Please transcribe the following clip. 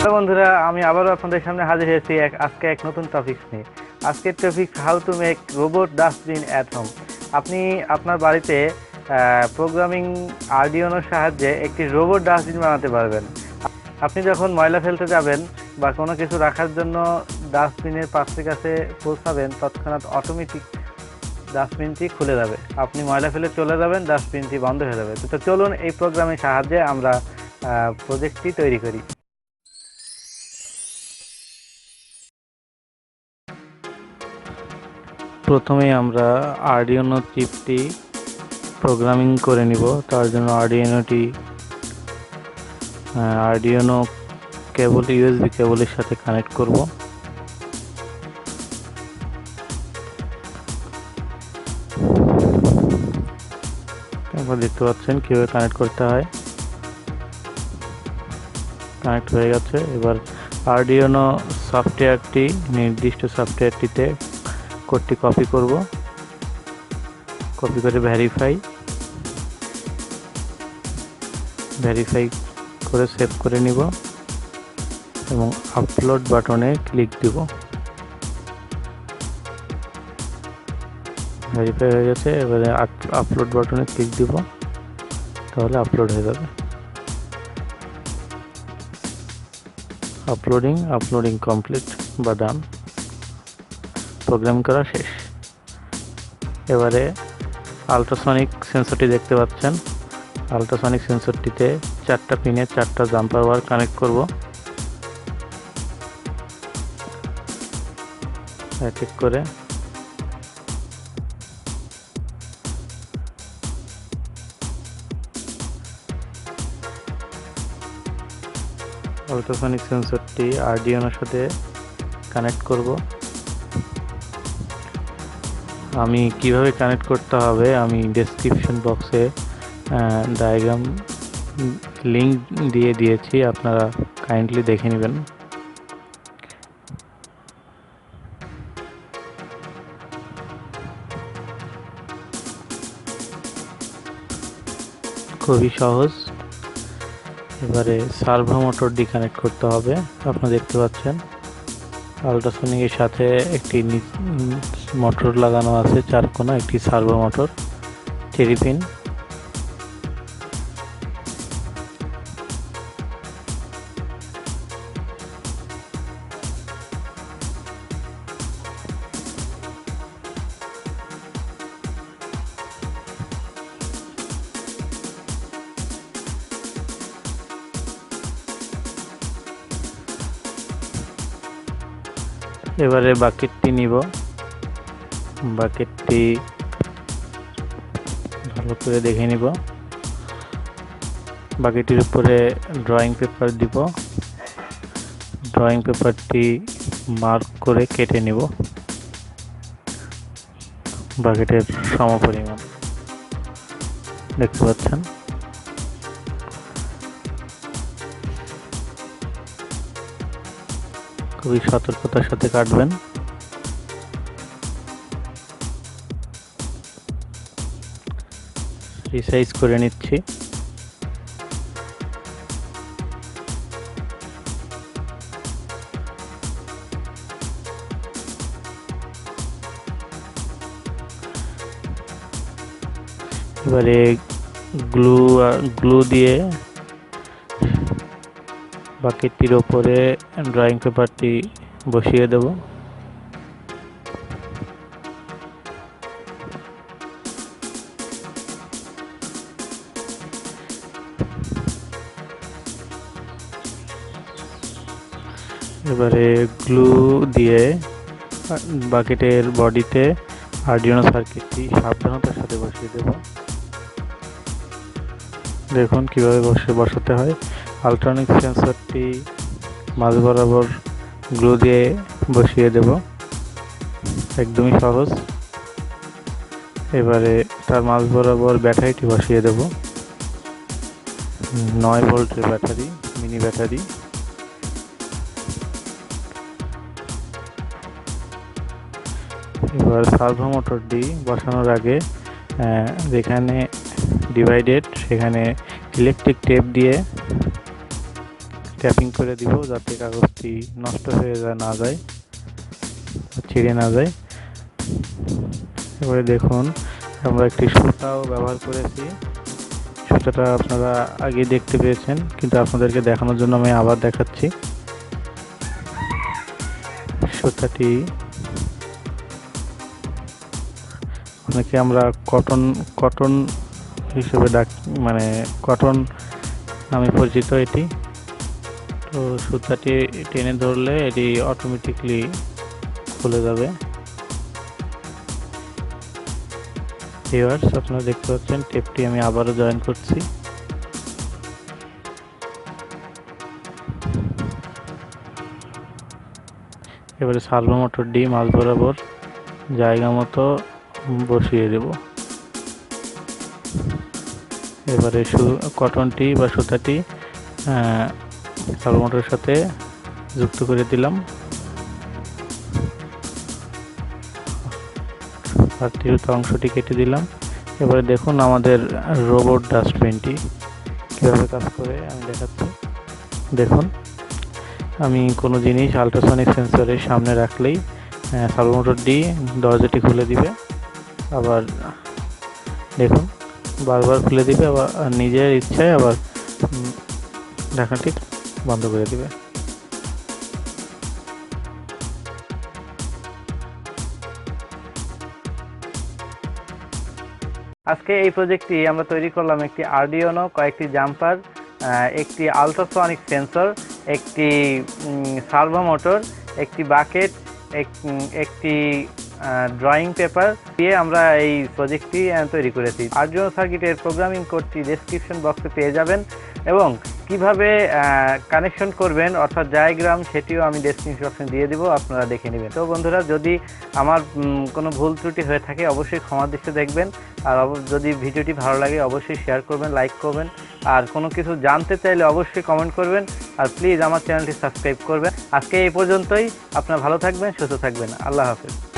Hello বন্ধুরা, আমি আবারও আপনাদের সামনে হাজির হয়েছি আজকে এক নতুন টপিকস নিয়ে। আজকের topics how to make robot dustbin at home. আপনি আপনার বাড়িতে প্রোগ্রামিং আরডিওনোর সাহায্যে একটি রোবট ডাস্টবিন বানাতে পারবেন। আপনি যখন ময়লা ফেলতে যাবেন বা কোনো কিছু রাখার জন্য ডাস্টবিনের পাশের কাছে পৌঁছাবেন, তৎক্ষণাৎ অটোমেটিক ডাস্টবিনটি খুলে যাবে। আপনি ময়লা ফেলে চলে যাবেন, ডাস্টবিনটি বন্ধ হয়ে যাবে। তো চলুন এই প্রোগ্রামের সাহায্যে আমরা প্রজেক্টটি তৈরি করি। প্রথমে আমরা আরডিনো চিপটি প্রোগ্রামিং করে নিব। তার জন্য আরডিনো কেবল ইউএসবি কেবলের সাথে কানেক্ট করব। আপনারা দেখতে পাচ্ছেন কিভাবে কানেক্ট করতে হয়। কানেক্ট হয়ে গেছে। এবার আরডিনো সফটওয়্যারটি, নির্দিষ্ট সফটওয়্যারটিতে কোডটি কপি করব। কপি করে ভেরিফাই করে সেভ করে নিব এবং আপলোড বাটনে ক্লিক দিব। ভেরিফাই হয়ে গেছে। এবারে আপলোড বাটনে ক্লিক দিব, তাহলে আপলোড হয়ে যাবে। আপলোডিং কমপ্লিট বা ডান। প্রোগ্রাম করা শেষ। এবারে আল্ট্রাসনিক সেন্সরটি দেখতে পাচ্ছেন। আল্ট্রাসনিক সেন্সরটিতে 4টা পিনে 4টা জাম্পার ওয়্যার কানেক্ট করব। এক এক করে আল্ট্রাসনিক সেন্সরটি আরডিনোর সাথে কানেক্ট করব। আমি কিভাবে কানেক্ট করতে হবে আমি ডেসক্রিপশন বক্সে ডায়াগ্রাম লিংক দিয়ে দিয়েছি, আপনারা কাইন্ডলি দেখে নেবেন। খুবই সহজ। এবারে সার্ভো মোটরটি কানেক্ট করতে হবে। আপনারা দেখতে পাচ্ছেন আল্ট্রাসনিকের সাথে একটি মোটর লাগানো আছে, 4 কোণা, একটি সার্ভো মোটর, 3 পিন। এবারে বাকেটটি নিব। বাকেটটি ভালো করে দেখে নিব। বাকেটের উপরে ড্রয়িং পেপার দিব। ড্রয়িং পেপারটি মার্ক করে কেটে নিব বাকেটের সমপরিমাণ। দেখতে পাচ্ছেন। খুবই সতর্কতার সাথে কাটবেন। রিসাইজ করে নিচ্ছি। এবারে গ্লু দিয়ে বাকেটটির ওপরে ড্রয়িং পেপারটি বসিয়ে দেব। এবারে গ্লু দিয়ে বাকেটের বডিতে আরডিনো সার্কিটটি সাবধানতার সাথে বসিয়ে দেব। দেখুন কিভাবে বসাতে হয়। আল্ট্রাসনিক সেন্সরটি মাঝ বরাবর গ্লু দিয়ে বসিয়ে দেব। একদমই সহজ। এবারে তার মাঝ বরাবর ব্যাটারিটি বসিয়ে দেব। 9 ভোল্টের ব্যাটারি, মিনি ব্যাটারি। এবার সার্ভো মোটরটি বসানোর আগে যেখানে ডিভাইডেড সেখানে ইলেকট্রিক টেপ দিয়ে ট্যাপিং করে দিব যাতে কাগজটি নষ্ট হয়ে না যায়, ছিঁড়ে না যায়। এবারে দেখুন আমরা একটি সুতাও ব্যবহার করেছি। সুতাটা আপনারা আগে দেখতে পেয়েছেন, কিন্তু আপনাদেরকে দেখানোর জন্য আমি আবার দেখাচ্ছি। সুতাটি অনেকে আমরা কটন হিসেবে মানে কটন নামে পরিচিত এটি। তো সুতাটি টেনে ধরলে এটি অটোমেটিকলি খুলে যাবে। ভিউয়ার্স, আপনারা দেখতে পাচ্ছেন টেপটি আমি আবারও জয়েন করছি। এবারে সার্ভো মোটরটি মাঝ বরাবর জায়গা মতো বসিয়ে দেব। এবারে কটনটি বা সুতাটি সার্ভো মোটরের সাথে যুক্ত করে দিলাম। অতিরিক্ত অংশটি কেটে দিলাম। এবারে দেখুন আমাদের রোবট ডাস্টবিনটি কীভাবে কাজ করে আমি দেখাচ্ছি। দেখুন, আমি কোনো জিনিস আল্ট্রাসনিক সেন্সরের সামনে রাখলেই সার্ভো মোটরটি দরজাটি খুলে দিবে। আবার দেখুন বারবার খুলে দিবে, আবার নিজের ইচ্ছায় আবার ঢাকনাটি বন্ধ করে দিবে। আজকে এই প্রজেক্টটি আমরা তৈরি করলাম একটি আরডিওনো, কয়েকটি জাম্পার, একটি আল্ট্রাসনিক সেন্সর, একটি সার্ভো মোটর, একটি বাকেট, একটি ড্রয়িং পেপার দিয়ে আমরা এই প্রজেক্টটি তৈরি করেছি। আরডিনো সার্কিটের প্রোগ্রামিং কোডটি ডেসক্রিপশন বক্সে পেয়ে যাবেন এবং কিভাবে কানেকশন করবেন অর্থাৎ ডায়াগ্রাম সেটিও আমি ডেসক্রিপশন দিয়ে দিব, আপনারা দেখে নেবেন। তো বন্ধুরা, যদি আমার কোনো ভুল ত্রুটি হয়ে থাকে অবশ্যই ক্ষমা দৃষ্টিতে দেখবেন। আর যদি ভিডিওটি ভালো লাগে অবশ্যই শেয়ার করবেন, লাইক করবেন। আর কোনো কিছু জানতে চাইলে অবশ্যই কমেন্ট করবেন। আর প্লিজ আমার চ্যানেলটি সাবস্ক্রাইব করবেন। আজকে এই পর্যন্তই। আপনারা ভালো থাকবেন, সুস্থ থাকবেন। আল্লাহ হাফেজ।